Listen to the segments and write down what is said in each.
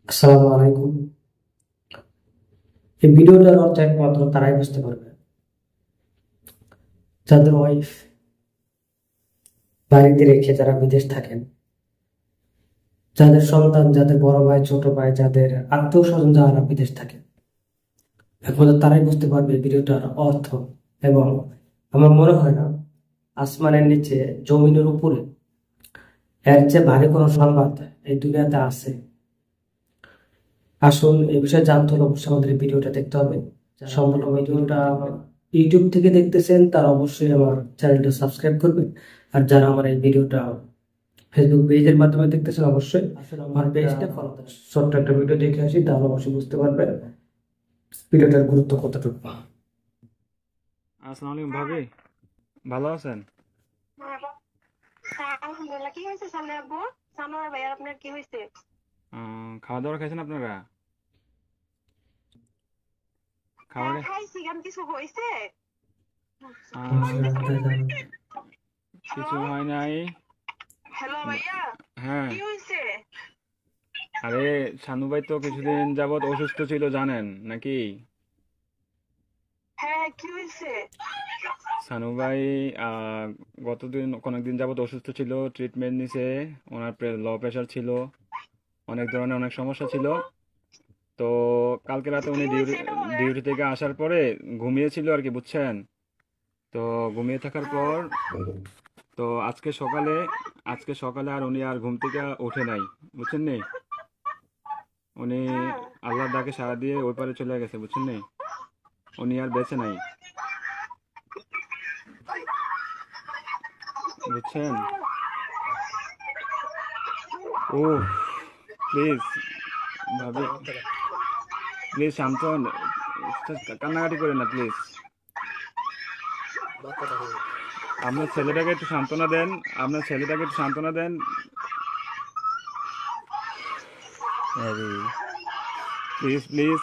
আসসালামু আলাইকুম। এই ভিডিওটার অর্থ একমাত্র তারাই বুঝতে পারবে যাদের ওয়াইফ বাড়িতে রেখে যারা বিদেশ থাকেন, যাদের সন্তান, যাদের বড় ভাই, ছোট ভাই, যাদের আত্মীয় স্বজন যারা বিদেশ থাকেন, একমাত্র তারাই বুঝতে পারবে ভিডিওটার অর্থ। এবং আমার মনে হয় না আসমানের নিচে জমিনের উপরে এর চেয়ে ভারী কোনো সংবাদ এই দুনিয়াতে আছে। আসুন এই বিষয়ে জানতে হলে অবশ্যই আমাদের এই ভিডিওটা দেখতে হবে। সম্পূর্ণ ভিডিওটা ইউটিউব থেকে দেখতেছেন তারা অবশ্যই আমার চ্যানেলটা সাবস্ক্রাইব করবেন। আর যারা আমার এই ভিডিওটা ফেসবুক পেজের মাধ্যমে দেখতেছেন অবশ্যই আমার পেজটা ফলো করুন। ছোট্ট একটা ভিডিও দেখে আসি, তাহলে অবশ্যই বুঝতে পারবেন ভিডিওটার গুরুত্ব কতটুকু। আসসালামু আলাইকুম ভাবি, ভালো আছেন? আলহামদুলিল্লাহ। কি হয়েছে সামনে আব্বু? সানোয়ার ভাই, আর আপনার কি হয়েছে? খাওয়া দাওয়া খাইছেন আপনারা? খাবার খাইছি, কেন কিছু হয়েছে? কিছু হয় নাই। হ্যালো ভাইয়া, হ্যাঁ, কি হয়েছে? আরে শানু ভাই তো কিছুদিন যাবত অসুস্থ ছিল জানেন নাকি? হ্যাঁ, কি হয়েছে? শানু ভাই অনেকদিন যাবত অসুস্থ ছিল, ট্রিটমেন্ট নিছে। ওনার লো প্রেশার ছিল, অনেক ধরনের অনেক সমস্যা ছিল। তো কালকে রাতে উনি কি হয়েছে এটা বলেন। ডিউটি থেকে আসার পরে ঘুমিয়েছিল আর কি, বুঝছেন? তো ঘুমিয়ে থাকার পর তো আজকে সকালে আর উনি আর ঘুম থেকে ওঠে নাই, বুঝছেন নি? উনি হ্যাঁ, আল্লাহর ডাকে সাড়া দিয়ে ওই পারে চলে গেছে, বুঝছেন নি? উনি আর বেঁচে নাই, বুঝছেন? ও প্লিজ ভাবি, প্লিজ শান্ত হন, কান্নাকাটি করেন না প্লিজ। আপনার ছেলেটাকে একটু সান্ত্বনা দেন, আপনার ছেলেটাকে একটু সান্ত্বনা দেন। প্লিজ প্লিজ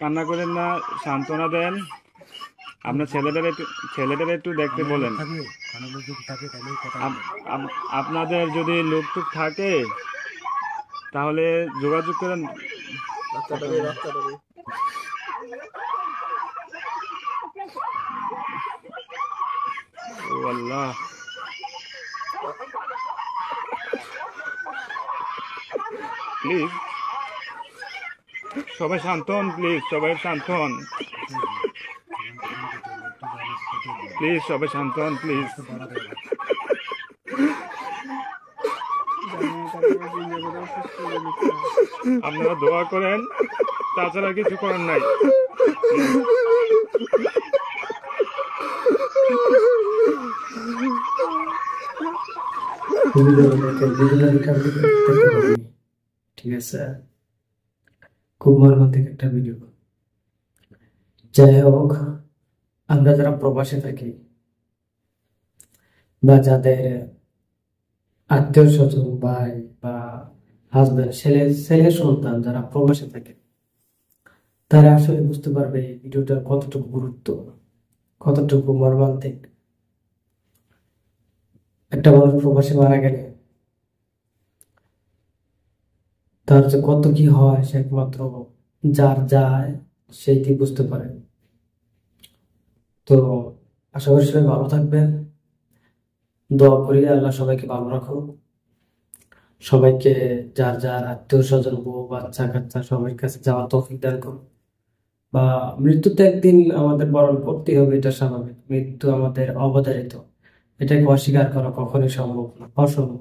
কান্না করেন না, সান্ত্বনা দেন। আপনার ছেলেটার একটু দেখতে বলেন। আপনাদের যদি লোকটুক থাকে তাহলে যোগাযোগ করেন। ও আল্লাহ, প্লিজ সবাই শান্ত হন, প্লিজ সবাই শান্ত হন, প্লিজ সবাই শান্ত হন, প্লিজ। আপনারা দোয়া করেন, তাছাড়া কিছু করার নাই। ঠিক আছে, খুব মর্মান্তিক একটা ভিডিও। যাই হোক, আমরা যারা প্রবাসে থাকি বা যাদের আত্মীয় স্বজন, ভাই বা হাজবেন্ড, ছেলে সন্তান যারা প্রবাসে থাকে, তারা আসলে বুঝতে পারবে এই ভিডিওটার কতটুকু গুরুত্ব, কতটুকু মর্মান্তিক। একটা মানুষ প্রবাসে মারা গেলে তার যে কত কি হয় সে একমাত্র যার যায় সেই কি বুঝতে পারে। তো আশা করি সবাই ভালো থাকবেন, দোয়া করি আল্লাহ সবাইকে ভালো রাখুন, সবাইকে যার যার আত্মীয় স্বজন, বউ বাচ্চা কাচ্চা সবার কাছে যাওয়া তৌফিক দান করুন। বা মৃত্যুতে একদিন আমাদের বরণ করতেই হবে, এটা স্বাভাবিক। মৃত্যু আমাদের অবধারিত, এটাকে অস্বীকার করা কখনোই সম্ভব না, অসম্ভব।